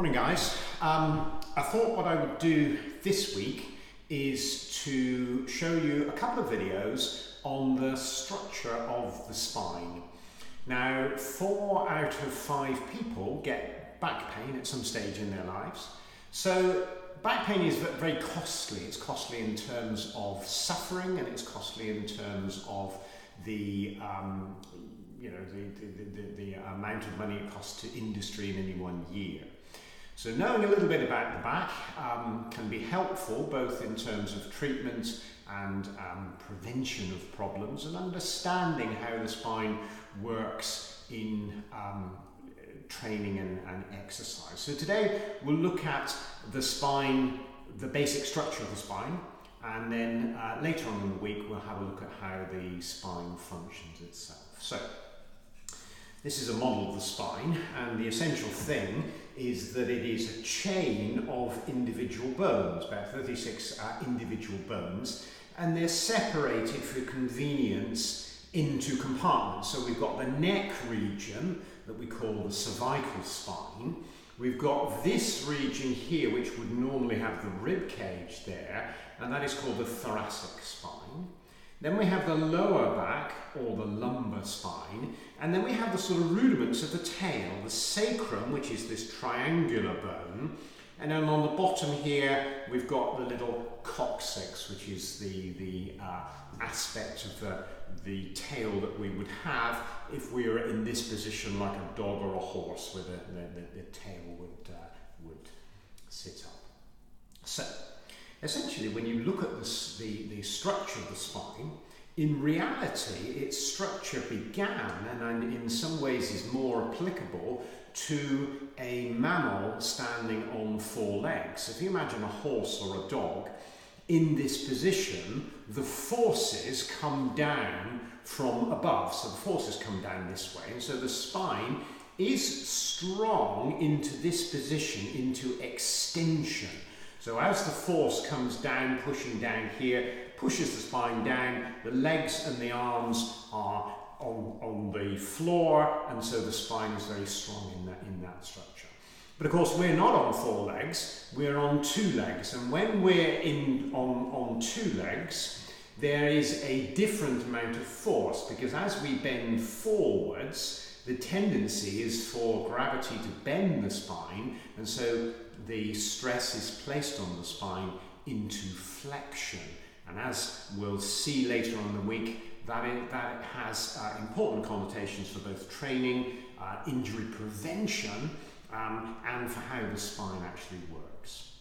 Morning guys. I thought what I would do this week is to show you a couple of videos on the structure of the spine. Now, 4 out of 5 people get back pain at some stage in their lives. So back pain is very costly. It's costly in terms of suffering, and it's costly in terms of the the amount of money it costs to industry in any one year. So knowing a little bit about the back can be helpful both in terms of treatment and prevention of problems, and understanding how the spine works in training and exercise. So today we'll look at the spine, the basic structure of the spine, and then later on in the week we'll have a look at how the spine functions itself. So this is a model of the spine, and the essential thing is that it is a chain of individual bones, about 36 individual bones, and they're separated for convenience into compartments. So we've got the neck region that we call the cervical spine. We've got this region here, which would normally have the rib cage there, and that is called the thoracic spine. Then we have the lower back, or the lumbar spine, and then we have the sort of rudiments of the tail, the sacrum, which is this triangular bone, and then on the bottom here we've got the little coccyx, which is the aspect of the tail that we would have if we were in this position like a dog or a horse, where the tail would sit up. So essentially, when you look at the structure of the spine, in reality its structure began, and in some ways is more applicable to a mammal standing on 4 legs. If you imagine a horse or a dog in this position, the forces come down from above. So the forces come down this way, and so the spine is strong into this position, into extension. So as the force comes down, pushing down here, pushes the spine down, the legs and the arms are on the floor, and so the spine is very strong in that structure. But of course we're not on 4 legs, we're on 2 legs, and when we're on 2 legs, there is a different amount of force, because as we bend forwards, the tendency is for gravity to bend the spine, and so the stress is placed on the spine into flexion. And as we'll see later on in the week, that has important connotations for both training, injury prevention, and for how the spine actually works.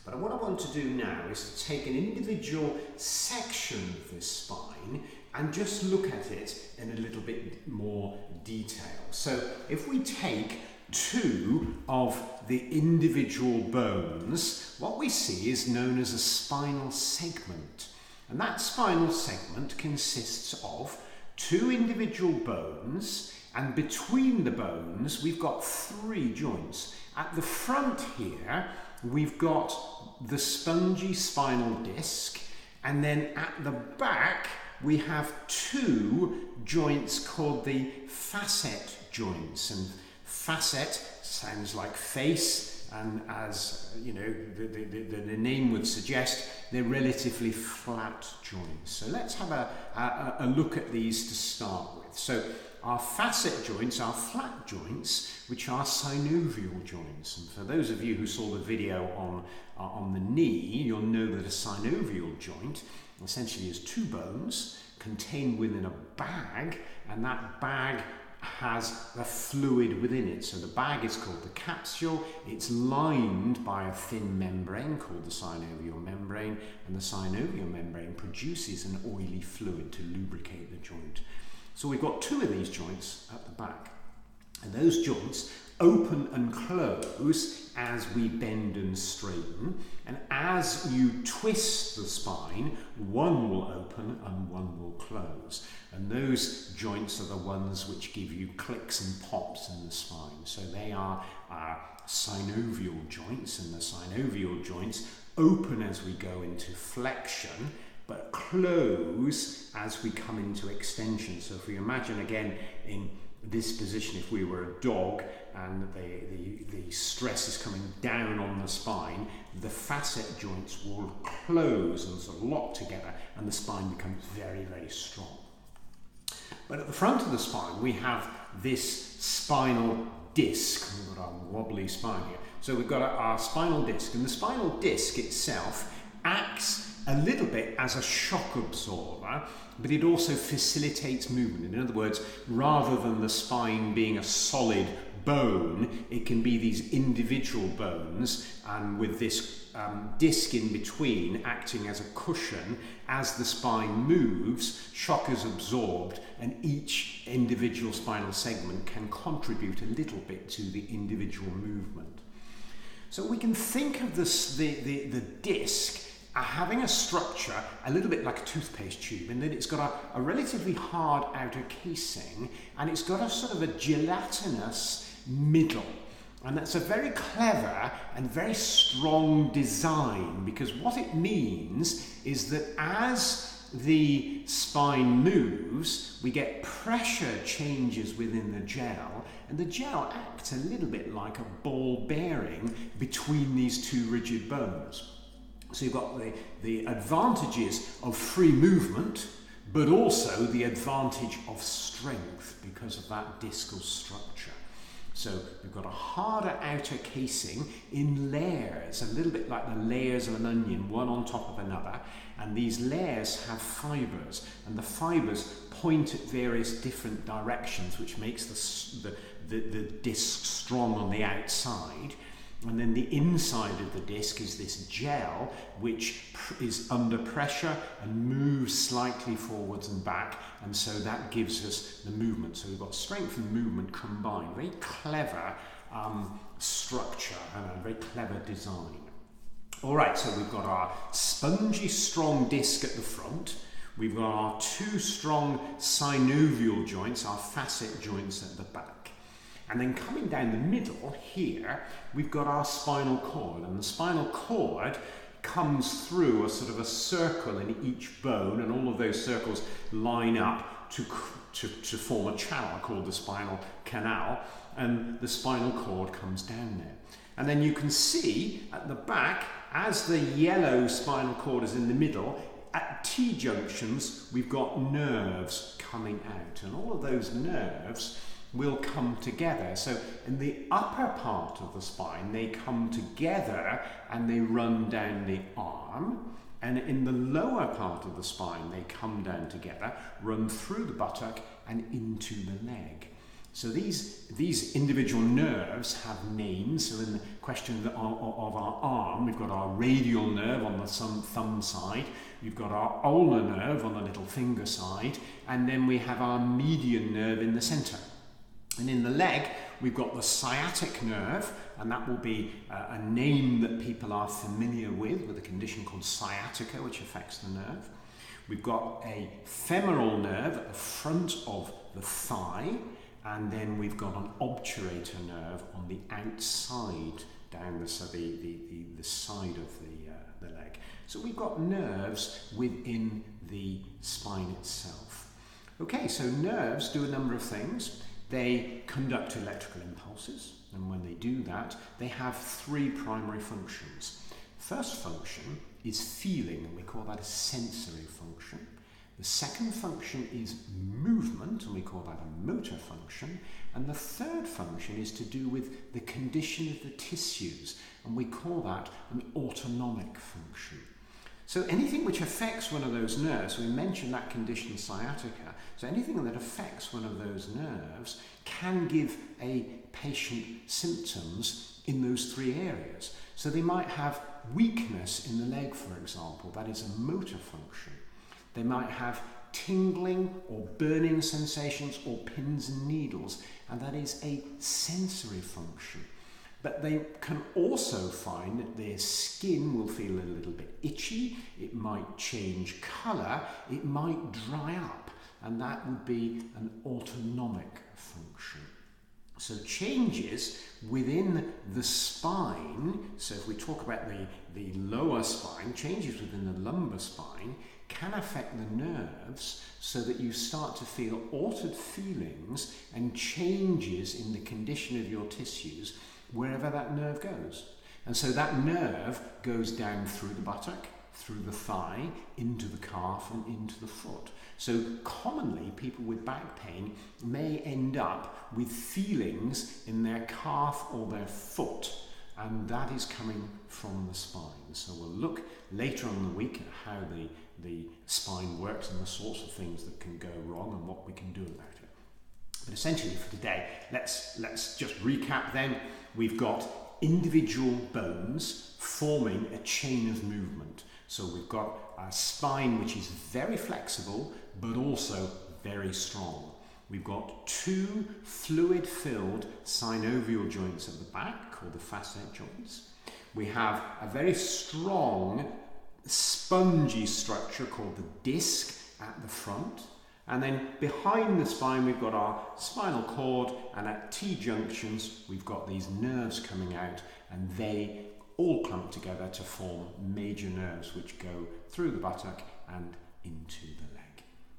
But what I want to do now is to take an individual section of this spine and just look at it in a little bit more detail. So if we take 2 of the individual bones, what we see is known as a spinal segment. And that spinal segment consists of 2 individual bones, and between the bones we've got 3 joints. At the front here we've got the spongy spinal disc, and then at the back we have 2 joints called the facet joints. And facet sounds like face, and as you know, the name would suggest, they're relatively flat joints. So let's have a look at these to start with. So our facet joints are flat joints, which are synovial joints. And for those of you who saw the video on the knee, you'll know that a synovial joint essentially is 2 bones contained within a bag, and that bag has a fluid within it. So the bag is called the capsule. It's lined by a thin membrane called the synovial membrane, and the synovial membrane produces an oily fluid to lubricate the joint. So we've got 2 of these joints at the back, and those joints open and close as we bend and straighten, and as you twist the spine, one will open and one will close, and those joints are the ones which give you clicks and pops in the spine. So they are synovial joints, and the synovial joints open as we go into flexion but close as we come into extension. So if we imagine again in this position, if we were a dog and the stress is coming down on the spine, the facet joints will close and sort of lock together, and the spine becomes very, very strong. But at the front of the spine, we have this spinal disc. We've got our wobbly spine here. So we've got our spinal disc, and the spinal disc itself acts a little bit as a shock absorber, but it also facilitates movement. In other words, rather than the spine being a solid bone, it can be these individual bones, and with this disc in between acting as a cushion, as the spine moves, shock is absorbed, and each individual spinal segment can contribute a little bit to the individual movement. So we can think of this, the disc having a structure a little bit like a toothpaste tube, in that it's got a relatively hard outer casing, and it's got a sort of a gelatinous middle. And that's a very clever and very strong design, because what it means is that as the spine moves, we get pressure changes within the gel, and the gel acts a little bit like a ball bearing between these two rigid bones. So you've got the advantages of free movement, but also the advantage of strength because of that discal structure. So we've got a harder outer casing in layers, a little bit like the layers of an onion, one on top of another, and these layers have fibres, and the fibres point at various different directions, which makes the disc strong on the outside. And then the inside of the disc is this gel, which is under pressure and moves slightly forwards and back, and so that gives us the movement. So we've got strength and movement combined. Very clever structure and a very clever design. All right, so we've got our spongy, strong disc at the front. We've got our two strong synovial joints, our facet joints at the back. And then coming down the middle here, we've got our spinal cord, and the spinal cord comes through a sort of a circle in each bone, and all of those circles line up to form a channel called the spinal canal, and the spinal cord comes down there. And then you can see at the back, as the yellow spinal cord is in the middle, at T-junctions we've got nerves coming out, and all of those nerves will come together. So in the upper part of the spine, they come together and they run down the arm, and in the lower part of the spine, they come down together, run through the buttock and into the leg. So these individual nerves have names. So in the question of our arm, we've got our radial nerve on the thumb side, we've got our ulnar nerve on the little finger side, and then we have our median nerve in the center. And in the leg, we've got the sciatic nerve, and that will be a name that people are familiar with a condition called sciatica, which affects the nerve. We've got a femoral nerve at the front of the thigh, and then we've got an obturator nerve on the outside, down the side of the leg. So we've got nerves within the spine itself. Okay, so nerves do a number of things. They conduct electrical impulses, and when they do that, they have three primary functions. First function is feeling, and we call that a sensory function. The second function is movement, and we call that a motor function. And the third function is to do with the condition of the tissues, and we call that an autonomic function. So anything which affects one of those nerves, we mentioned that condition sciatica, so anything that affects one of those nerves can give a patient symptoms in those three areas. So they might have weakness in the leg, for example, that is a motor function. They might have tingling or burning sensations or pins and needles, and that is a sensory function. But they can also find that their skin will feel a little bit itchy, it might change colour, it might dry up, and that would be an autonomic function. So changes within the spine, so if we talk about the lower spine, changes within the lumbar spine can affect the nerves so that you start to feel altered feelings and changes in the condition of your tissues wherever that nerve goes. And so that nerve goes down through the buttock, through the thigh, into the calf and into the foot. So commonly people with back pain may end up with feelings in their calf or their foot, and that is coming from the spine. So we'll look later on in the week at how the spine works and the sorts of things that can go wrong and what we can do about it. But essentially for today, let's just recap then. We've got individual bones forming a chain of movement. So we've got a spine which is very flexible but also very strong. We've got two fluid-filled synovial joints at the back called the facet joints. We have a very strong spongy structure called the disc at the front. And then behind the spine we've got our spinal cord, and at T-junctions we've got these nerves coming out, and they all clump together to form major nerves which go through the buttock and into the leg.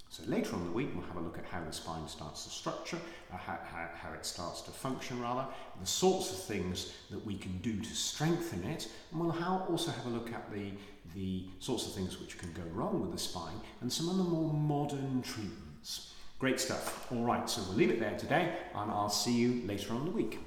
So later on in the week we'll have a look at how the spine starts to structure, how it starts to function rather, the sorts of things that we can do to strengthen it, and we'll also have a look at the sorts of things which can go wrong with the spine and some of the more modern treatments. Great stuff. All right, so we'll leave it there today, and I'll see you later on in the week.